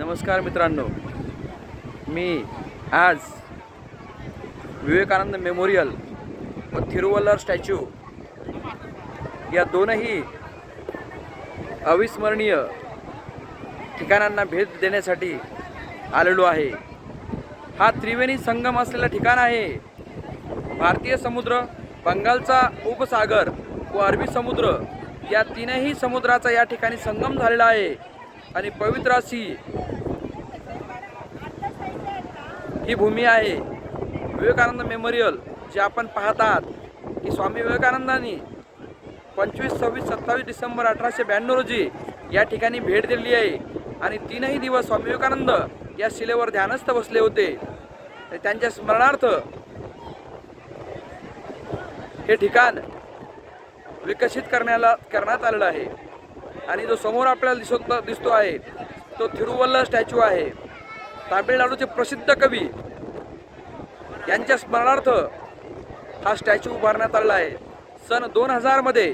नमस्कार मित्रांनो, मी आज विवेकानंद मेमोरियल व थिरुवल्लर स्टॅच्यू या दोनही अविस्मरणीय ठिकाणांना भेट देण्यासाठी आलेलो आहे। हा त्रिवेणी संगम असलेला ठिकाण आहे। भारतीय समुद्र, बंगालचा उपसागर व अरबी समुद्र या तीनही समुद्राचा या ठिकाणी संगम झालेला आहे आणि पवित्र अशी ही भूमी आहे। विवेकानंद मेमोरियल जे आपण पाहत आहात की स्वामी विवेकानंदांनी 25, 26, 27 डिसेंबर 1892 रोजी या ठिकाणी भेट दिली आहे आणि तीनही दिवस स्वामी विवेकानंद या शिलेवर ध्यानस्थ बसले होते। त्यांच्या स्मरणार्थ हे ठिकाण विकसित करण्यात आलेलं आहे आणि जो समोर आपल्याला दिसतो आहे तो थिरुवल्लर स्टॅच्यू आहे। तामिळनाडूचे प्रसिद्ध कवी यांच्या स्मरणार्थ हा स्टॅच्यू उभारण्यात आलेला आहे। सन 2000 मध्ये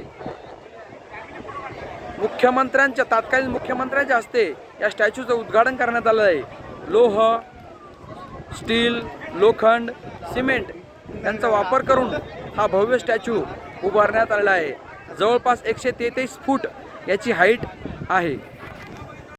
तत्कालीन मुख्यमंत्र्यांच्या हस्ते या स्टॅच्यूचं उद्घाटन करण्यात आलं आहे। लोह, स्टील, लोखंड, सिमेंट यांचा वापर करून हा भव्य स्टॅच्यू उभारण्यात आलेला आहे। जवळपास 133 फूट याची हाईट आहे।